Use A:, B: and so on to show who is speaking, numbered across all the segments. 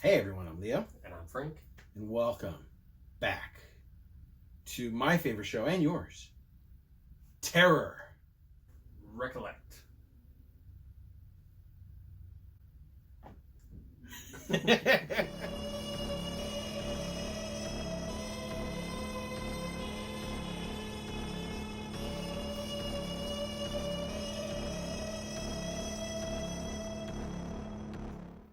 A: Hey everyone, I'm Leo.
B: And I'm Frank.
A: And welcome back to my favorite show and yours, Terror.
B: Recollect.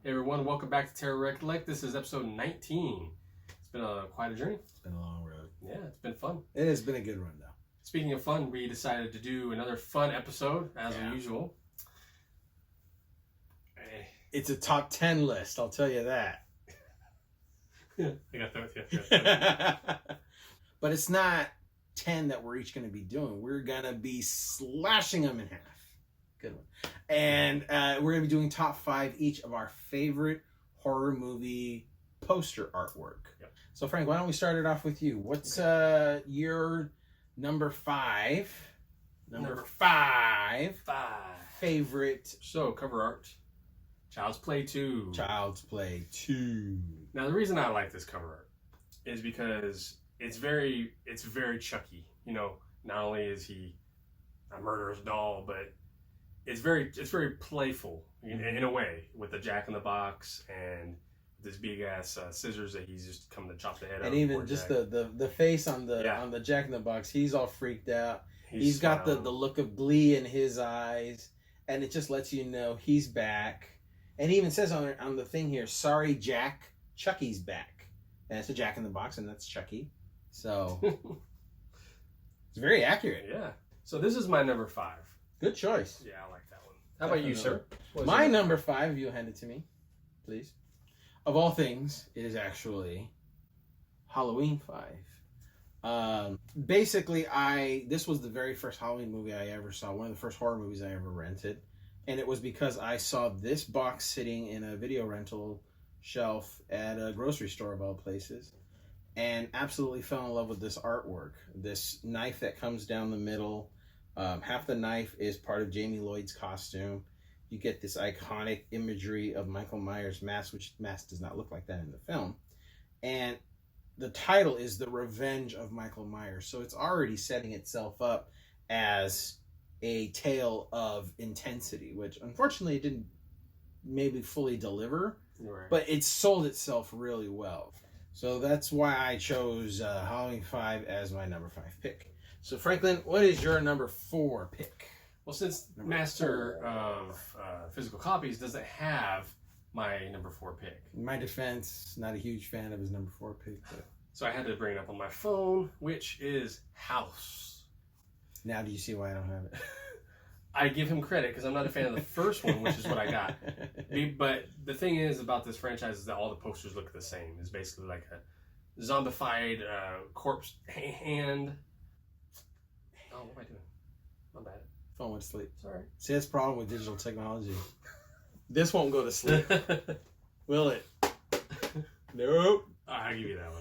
B: Hey everyone, welcome back to Terror Recollect. This is episode 19. It's been quite a journey.
A: It's been a long road.
B: Yeah, it's been fun.
A: It has been a good run, though.
B: Speaking of fun, we decided to do another fun episode, as usual.
A: It's a top 10 list, I'll tell you that.
B: I got that.
A: But it's not 10 that we're each going to be doing. We're going to be slashing them in half. Good one. And we're going to be doing top 5 each of our favorite horror movie poster artwork.
B: Yep.
A: So, Frank, why don't we start it off with you? What's your number 5? Number 5 favorite.
B: So, cover art. Child's Play 2.
A: Child's Play 2.
B: Now, the reason I like this cover art is because it's very Chucky. You know, not only is he a murderous doll, but it's very playful in a way, with the Jack in the Box and this big ass scissors that he's just coming to chop the head off.
A: And even just the face on the Jack in the Box, he's all freaked out. He's got the look of glee in his eyes, and it just lets you know he's back. And he even says on the thing here, "Sorry, Jack, Chucky's back." And it's a Jack in the Box, and that's Chucky. So it's very accurate.
B: Yeah. So this is my number 5.
A: Good choice.
B: Yeah, I like that one. How about you, sir?
A: My number 5, if you'll hand it to me, please. Of all things, it is actually Halloween 5. Basically, this was the very first Halloween movie I ever saw. One of the first horror movies I ever rented. And it was because I saw this box sitting in a video rental shelf at a grocery store of all places. And absolutely fell in love with this artwork. This knife that comes down the middle. Half the knife is part of Jamie Lloyd's costume. You get this iconic imagery of Michael Myers' mask, which mask does not look like that in the film. And the title is The Revenge of Michael Myers. So it's already setting itself up as a tale of intensity, which unfortunately it didn't maybe fully deliver,
B: right,
A: but it sold itself really well. So that's why I chose Halloween 5 as my number 5 pick. So Franklin, what is your number 4 pick?
B: Well, since Master of Physical Copies doesn't have my number 4 pick.
A: In my defense, not a huge fan of his number 4 pick. But...
B: So I had to bring it up on my phone, which is House.
A: Now do you see why I don't have it?
B: I give him credit because I'm not a fan of the first one, which is what I got. But the thing is about this franchise is that all the posters look the same. It's basically like a zombified corpse hand. Oh, what am I doing? My bad.
A: Phone went to sleep.
B: Sorry.
A: See, that's the problem with digital technology. This won't go to sleep. Will it? Nope.
B: I'll give you that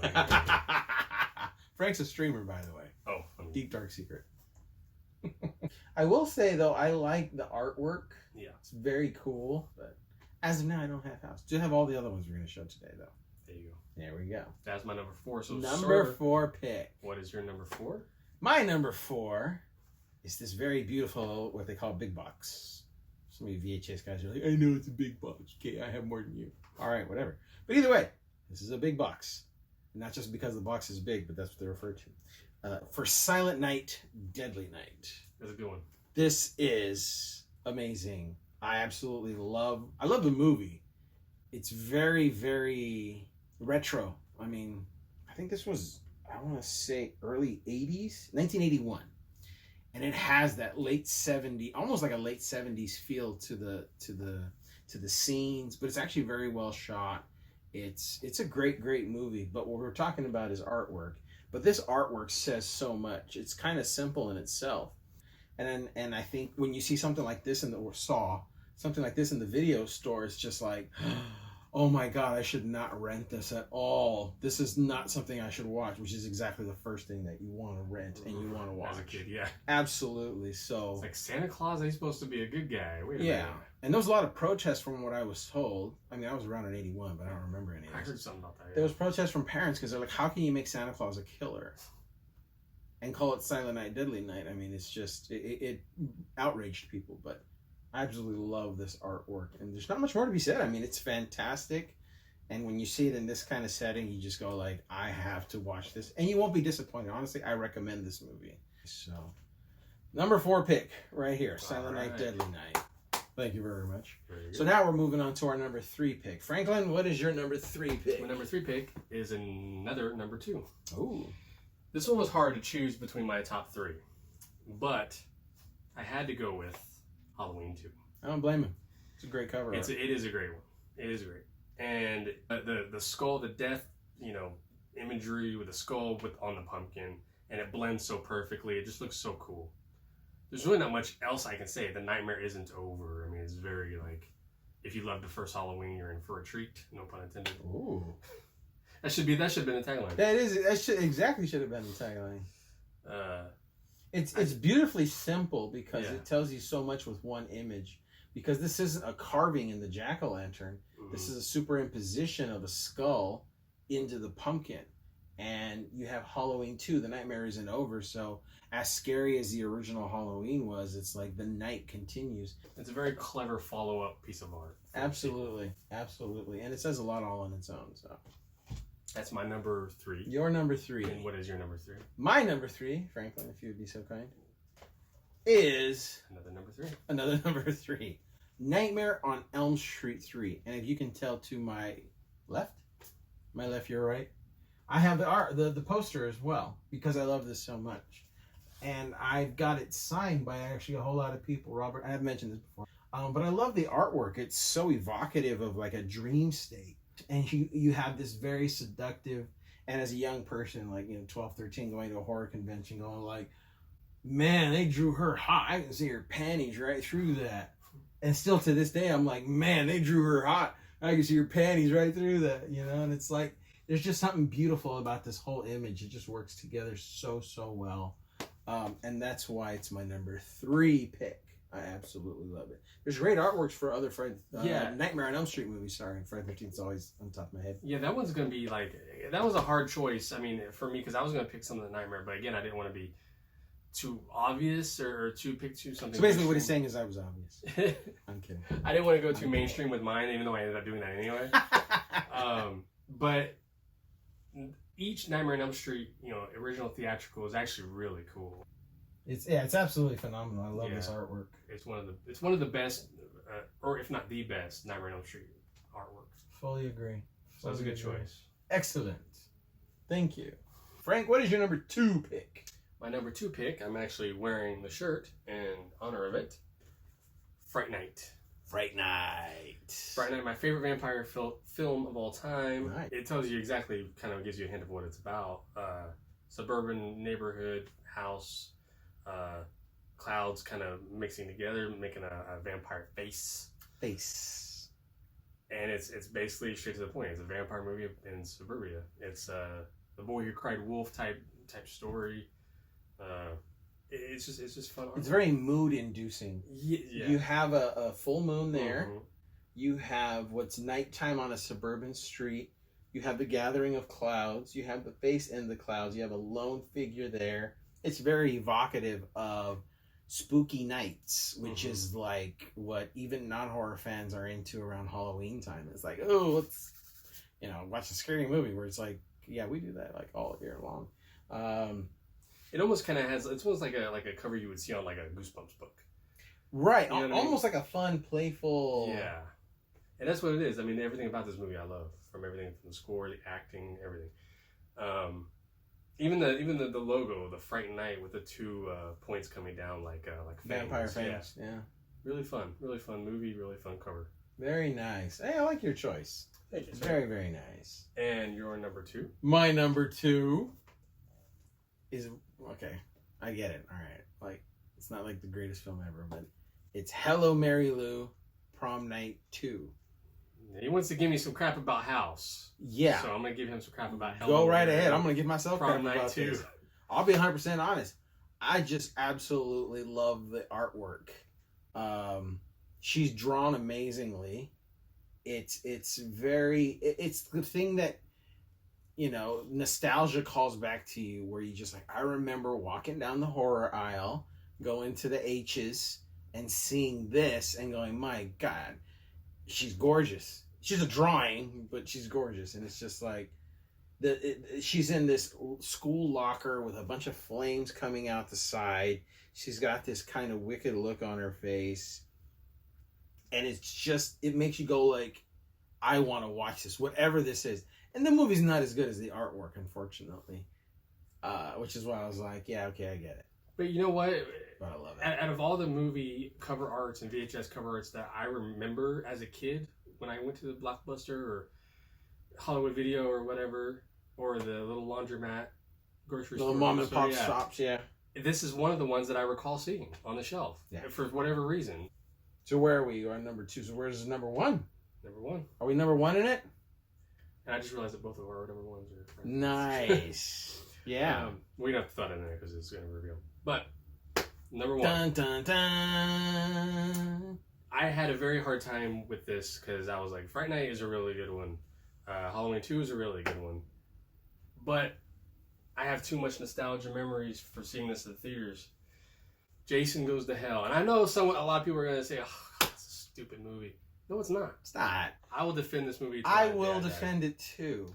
B: one.
A: Frank's a streamer, by the way.
B: Oh.
A: Deep dark secret. I will say, though, I like the artwork.
B: Yeah.
A: It's very cool. But as of now, I don't have House. Do have all the other ones we're going to show today, though.
B: There you go.
A: There we go.
B: That's my number 4. So
A: number 4 pick.
B: What is your number 4?
A: My number 4 is this very beautiful, what they call big box. Some of you VHS guys are like, I know it's a big box. Okay, I have more than you. All right, whatever. But either way, this is a big box. Not just because the box is big, but that's what they refer to. For Silent Night, Deadly Night.
B: That's a good one.
A: This is amazing. I love the movie. It's very, very retro. I mean, I think this was, I want to say early 80s, 1981. And it has that late 70s, almost like a late 70s feel to the scenes, but it's actually very well shot. It's a great movie, but what we're talking about is artwork. But this artwork says so much. It's kind of simple in itself. And I think when you see something like this something like this in the video store, it's just like, oh my God, I should not rent this at all. This is not something I should watch, which is exactly the first thing that you want to rent and you want to watch.
B: As a kid, yeah.
A: Absolutely. So
B: it's like Santa Claus, he's supposed to be a good guy. Wait a
A: yeah.
B: minute.
A: And there was a lot of protests from what I was told. I mean, I was around in 81, but I don't remember any
B: heard something about that. Yeah.
A: There was protests from parents because they're like, how can you make Santa Claus a killer and call it Silent Night, Deadly Night? I mean, it's just, it outraged people, but I absolutely love this artwork. And there's not much more to be said. I mean, it's fantastic. And when you see it in this kind of setting, you just go like, I have to watch this. And you won't be disappointed. Honestly, I recommend this movie. So, number 4 pick right here, Silent Night, Deadly Night. Thank you very much. So now we're moving on to our number 3 pick. Franklin, what is your number 3 pick?
B: My number 3 pick is another number 2.
A: Ooh.
B: This one was hard to choose between my top 3, but I had to go with Halloween 2.
A: I don't blame him. It's a great cover.
B: It is a great one. It is great. And the skull, the death, imagery with the skull on the pumpkin, and it blends so perfectly. It just looks so cool. There's really not much else I can say. The nightmare isn't over. I mean, it's very like, if you love the first Halloween, you're in for a treat. No pun intended.
A: Ooh.
B: That should have been the tagline.
A: That should have been the tagline. It's beautifully simple because it tells you so much with one image. Because this isn't a carving in the jack-o'-lantern. Mm-hmm. This is a superimposition of a skull into the pumpkin. And you have Halloween 2. The nightmare isn't over. So as scary as the original Halloween was, it's like the night continues.
B: It's a very clever follow-up piece of art.
A: Absolutely. Absolutely. And it says a lot all on its own. So
B: that's my number 3.
A: Your number 3.
B: And what is your number 3?
A: My number 3, Franklin, if you would be so kind, is... Another number 3. Nightmare on Elm Street 3. And if you can tell to my left, your right, I have the poster as well because I love this so much. And I've got it signed by actually a whole lot of people. Robert, I have mentioned this before. But I love the artwork. It's so evocative of like a dream state. And you have this very seductive, and as a young person, like, 12, 13, going to a horror convention, going like, man, they drew her hot. I can see her panties right through that. And still to this day, I'm like, man, they drew her hot. I can see her panties right through that, And it's like, there's just something beautiful about this whole image. It just works together so, so well. And that's why it's my number 3 pick. I absolutely love it. There's great artworks for other Nightmare on Elm Street movies. Sorry, Friday the 13th is always on top of my head.
B: Yeah, that one's going to be like, that was a hard choice. I mean, for me, because I was going to pick some of the Nightmare, but again, I didn't want to be too obvious or pick something.
A: So basically what he's saying is I was obvious. I'm kidding.
B: I didn't want to go too mainstream with mine, even though I ended up doing that anyway. But each Nightmare on Elm Street, original theatrical is actually really cool.
A: It's absolutely phenomenal. I love this artwork.
B: It's one of the best, or if not the best, Nightmare on Elm Street artwork.
A: Fully agree.
B: So that's a good choice.
A: Excellent. Thank you. Frank, what is your number 2 pick?
B: My number 2 pick, I'm actually wearing the shirt in honor of it. Fright Night.
A: Fright Night.
B: Fright Night, my favorite vampire film of all time.
A: Nice.
B: It tells you exactly, kind of gives you a hint of what it's about. Suburban neighborhood house, clouds kind of mixing together, making a vampire face. And it's basically straight to the point. It's a vampire movie in suburbia. It's the boy who cried wolf type story. It's just fun.
A: It's very mood inducing.
B: Yeah.
A: You have a full moon there.
B: Mm-hmm.
A: You have what's nighttime on a suburban street. You have the gathering of clouds. You have the face in the clouds. You have a lone figure there. It's very evocative of spooky nights, which is like what even non-horror fans are into around Halloween time. It's like, oh, let's watch a scary movie where it's like, yeah, we do that like all year long.
B: It almost kind of has. It's almost like a cover you would see on like a Goosebumps book,
A: right?
B: You know
A: almost like a fun, playful.
B: Yeah, and that's what it is. I mean, everything about this movie I love, from everything from the score, the acting, everything. Even the logo, the Frightened Night with the 2 points coming down like
A: vampire fangs. Yeah,
B: really fun movie, really fun cover.
A: Very nice. Hey, I like your choice.
B: Thank you.
A: It's very, very nice.
B: And your number 2?
A: My number 2 is okay. I get it. All right, like it's not like the greatest film ever, but it's Hello Mary Lou, Prom Night 2.
B: He wants to give me some crap about House.
A: Yeah.
B: So I'm going to give him some crap about Hello
A: Go right
B: Mary
A: ahead.
B: Lou.
A: I'm going to give myself
B: Prom
A: crap
B: Night
A: about
B: 2.
A: this. I'll be 100% honest. I just absolutely love the artwork. She's drawn amazingly. it's the thing that, you know, nostalgia calls back to you, where you just like, I remember walking down the horror aisle, going to the H's and seeing this and going, my God, she's gorgeous. She's a drawing, but she's gorgeous. And it's just like, she's in this school locker with a bunch of flames coming out the side. She's got this kind of wicked look on her face. And it's just, it makes you go like, I want to watch this, whatever this is. And the movie's not as good as the artwork, unfortunately. Which is why I was like, yeah, okay, I get it.
B: But you know what?
A: But I love it.
B: Out of all the movie cover arts and VHS cover arts that I remember as a kid, when I went to the Blockbuster or Hollywood Video or whatever, or the little laundromat, grocery store.
A: Little mom and pop shops, yeah.
B: This is one of the ones that I recall seeing on the shelf. Yeah. For whatever reason.
A: So where are we? You're on number 2. So where's number 1?
B: Number 1.
A: Are we number 1 in it?
B: And I just realized that both of our number 1s are friends.
A: Nice. Yeah.
B: We don't have to thought in there because it's going to reveal. But number 1.
A: Dun, dun, dun.
B: I had a very hard time with this because I was like, Fright Night is a really good one. Halloween 2 is a really good one. But I have too much nostalgia memories for seeing this in the theaters. Jason Goes to Hell. And I know a lot of people are going to say, oh, it's a stupid movie. No, it's not.
A: It's not.
B: I will defend this movie.
A: I will defend it too.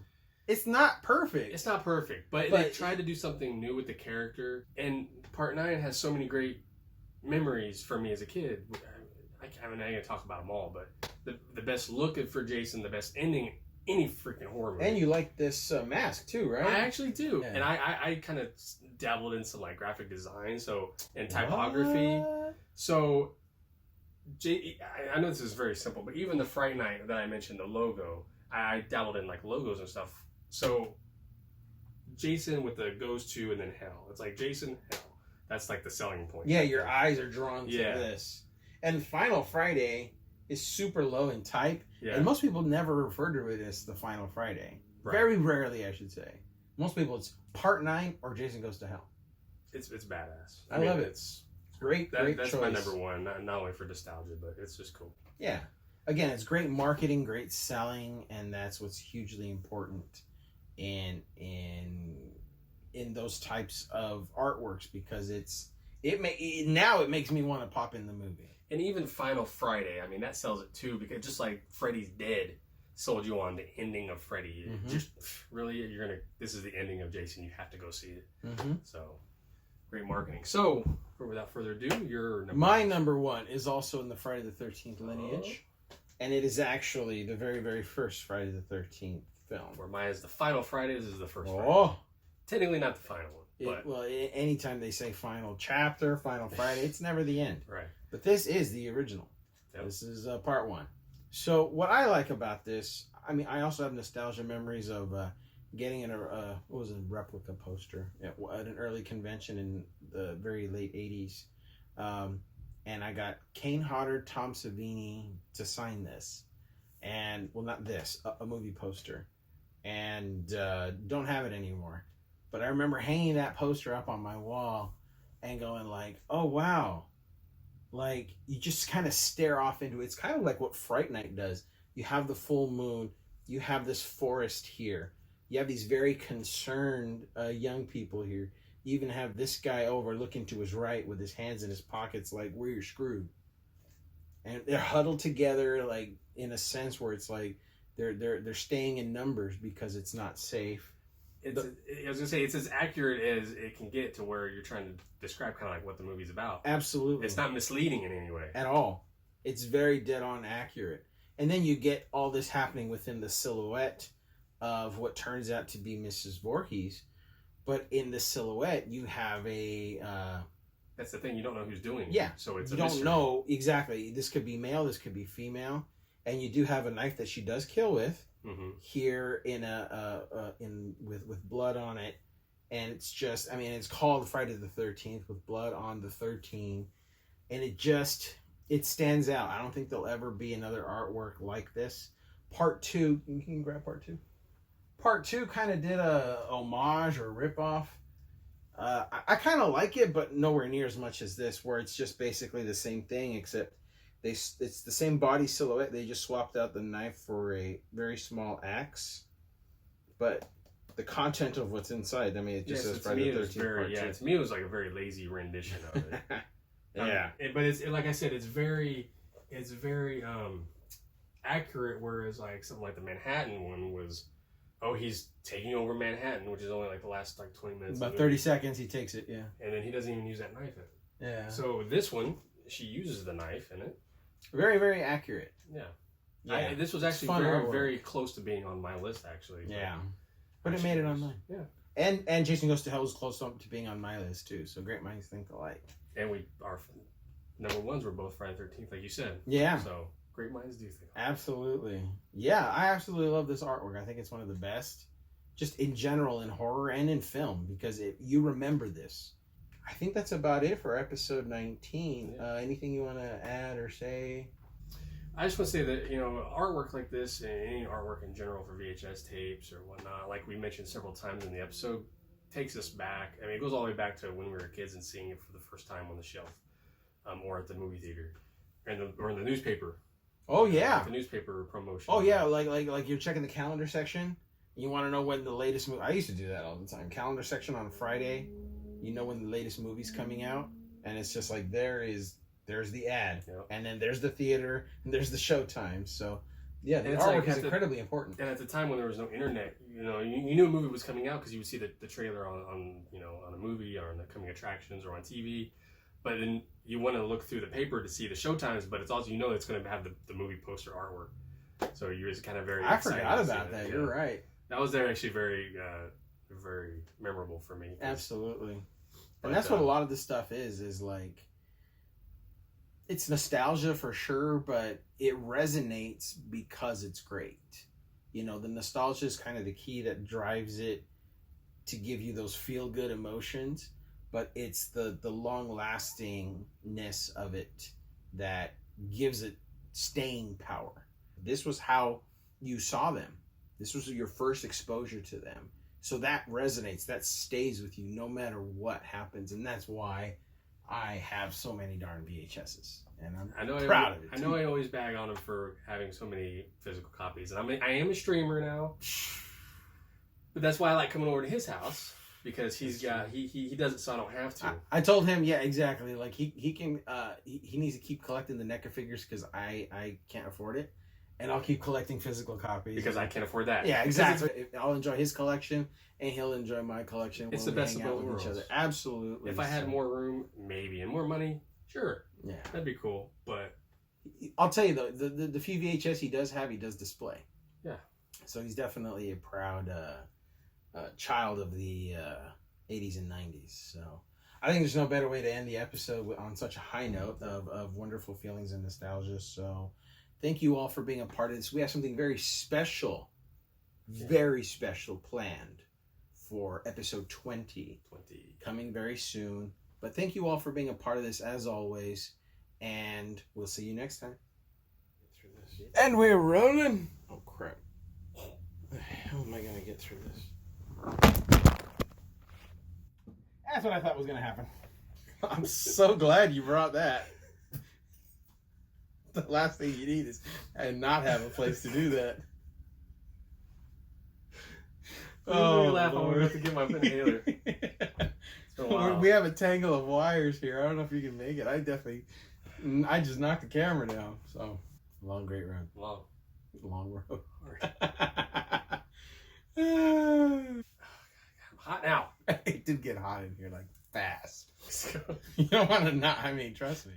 A: It's not perfect.
B: It's not perfect. But they tried to do something new with the character. And Part 9 has so many great memories for me as a kid. I'm not going to talk about them all, but the best look for Jason, the best ending, any freaking horror movie.
A: And you like this mask too, right?
B: I actually do. Yeah. And I kind of dabbled in some like graphic design, and typography. What? So I know this is very simple, but even the Fright Night that I mentioned, the logo, I dabbled in like logos and stuff. So Jason with the goes to and then hell. It's like Jason, hell. That's like the selling point.
A: Yeah, your eyes are drawn to this. And Final Friday is super low in type. Yeah. And most people never refer to it as the Final Friday. Right. Very rarely, I should say. Most people, it's Part 9 or Jason Goes to Hell.
B: It's badass.
A: I love it. It's great
B: that's
A: choice.
B: My number 1, not only for nostalgia, but it's just cool.
A: Yeah. Again, it's great marketing, great selling, and that's what's hugely important in those types of artworks, because now it makes me want to pop in the movie.
B: And even Final Friday, I mean, that sells it too, because just like Freddy's Dead sold you on the ending of Freddy. Mm-hmm. Just really, this is the ending of Jason. You have to go see it. Mm-hmm. So, great marketing. So, without further ado,
A: my number 1 is also in the Friday the 13th lineage. And it is actually the very, very first Friday the 13th film.
B: Where mine is the Final Friday, this is the first Friday.
A: Oh!
B: Technically not the final one.
A: Well, anytime they say final chapter, Final Friday, it's never the end.
B: Right.
A: But this is the original. Yep. This is part 1. So what I like about this, I mean, I also have nostalgia memories of getting a replica poster at an early convention in the very late 80s. And I got Kane Hodder, Tom Savini to sign this. And, well, not this, a movie poster. And don't have it anymore. But I remember hanging that poster up on my wall and going like, oh, wow. Like, you just kind of stare off into it. It's kind of like what Fright Night does. You have the full moon. You have this forest here. You have these very concerned young people here. You even have this guy over looking to his right with his hands in his pockets like, you're screwed. And they're huddled together, like, in a sense where it's like they're staying in numbers because it's not safe.
B: I was gonna say, it's as accurate as it can get to where you're trying to describe kind of like what the movie's about.
A: Absolutely.
B: It's not misleading in any way.
A: At all. It's very dead on accurate. And then you get all this happening within the silhouette of what turns out to be Mrs. Voorhees. But in the silhouette, you have
B: that's the thing, you don't know who's doing it.
A: Yeah.
B: So it's
A: you don't know exactly. This could be male, this could be female. And you do have a knife that she does kill with. Mm-hmm. Here with blood on it, and it's just, I mean, it's called Friday the 13th with blood on the 13, and it stands out. I don't think there'll ever be another artwork like this. Part 2, you can grab part 2. Part 2 kind of did a homage or ripoff. I kind of like it, but nowhere near as much as this, where it's just basically the same thing, except It's the same body silhouette. They just swapped out the knife for a very small axe, but the content of what's inside. I mean, it just says Friday the 13th Part 2.
B: Yeah, to me it was like a very lazy rendition of it.
A: Yeah,
B: but it's like I said, it's very accurate. Whereas like something like the Manhattan one was, oh, he's taking over Manhattan, which is only like the last like 20 minutes.
A: about 30 seconds he takes it. Yeah,
B: and then he doesn't even use that knife in it.
A: Yeah.
B: So this one, she uses the knife in it.
A: Very, very accurate.
B: Yeah.
A: Yeah.
B: This was actually very close to being on my list, actually.
A: Yeah. But it made it on mine.
B: Yeah.
A: And Jason Goes to Hell was close to being on my list too. So great minds think alike.
B: And our number ones were both Friday the 13th, like you said.
A: Yeah.
B: So great minds do think alike.
A: Absolutely. Yeah, I absolutely love this artwork. I think it's one of the best, just in general in horror and in film, because you remember this. I think that's about it for episode 19. Yeah. Anything you want to add or say?
B: I just want to say that, artwork like this, and any artwork in general for VHS tapes or whatnot, like we mentioned several times in the episode, takes us back. I mean, it goes all the way back to when we were kids and seeing it for the first time on the shelf, or at the movie theater, or in the newspaper.
A: Oh yeah,
B: like the newspaper promotion.
A: Oh yeah, like you're checking the calendar section. You want to know when the latest movie. I used to do that all the time. Calendar section on Friday. You know when the latest movie's coming out, and it's just like there's the ad,
B: yep.
A: And then there's the theater, and there's the showtime. So yeah, the artwork is incredibly important.
B: And at the time when there was no internet, you knew a movie was coming out because you would see the trailer on a movie or on the coming attractions or on TV. But then you want to look through the paper to see the showtimes, but it's also it's going to have the movie poster artwork. So you're just kind of very.
A: I forgot about that. You're right.
B: That was actually very memorable for me.
A: Absolutely. And that's what a lot of this stuff is like, it's nostalgia for sure, but it resonates because it's great. The nostalgia is kind of the key that drives it to give you those feel-good emotions, but it's the long-lastingness of it that gives it staying power. This was how you saw them. This was your first exposure to them. So that resonates, that stays with you no matter what happens. And that's why I have so many darn VHSs. And I'm proud of it.
B: I know I always bag on him for having so many physical copies. And I am a streamer now. But that's why I like coming over to his house. Because he does it so I don't have to.
A: I told him, yeah, exactly. Like he can, he needs to keep collecting the NECA figures because I can't afford it. And I'll keep collecting physical copies.
B: Because I can't afford that.
A: Yeah, exactly. I'll enjoy his collection, and he'll enjoy my collection.
B: It's the best of both worlds.
A: Absolutely.
B: If I had more room, maybe, and more money, sure.
A: Yeah.
B: That'd be cool. But
A: I'll tell you, though, the few VHS he does display.
B: Yeah.
A: So he's definitely a proud child of the 80s and 90s. So I think there's no better way to end the episode on such a high note of wonderful feelings and nostalgia. So thank you all for being a part of this. We have something very special planned for episode 20. Coming very soon. But thank you all for being a part of this as always. And we'll see you next time. And we're rolling. Oh, crap. How am I going to get through this? That's what I thought was going to happen. I'm so glad you brought that. The last thing you need is not have a place to do that.
B: Oh, laugh when we have to get my inhaler.
A: We have a tangle of wires here. I don't know if you can make it. I just knocked the camera down. So, long, great road. Long road.
B: I'm hot now.
A: It did get hot in here, like, fast. You don't want to trust me.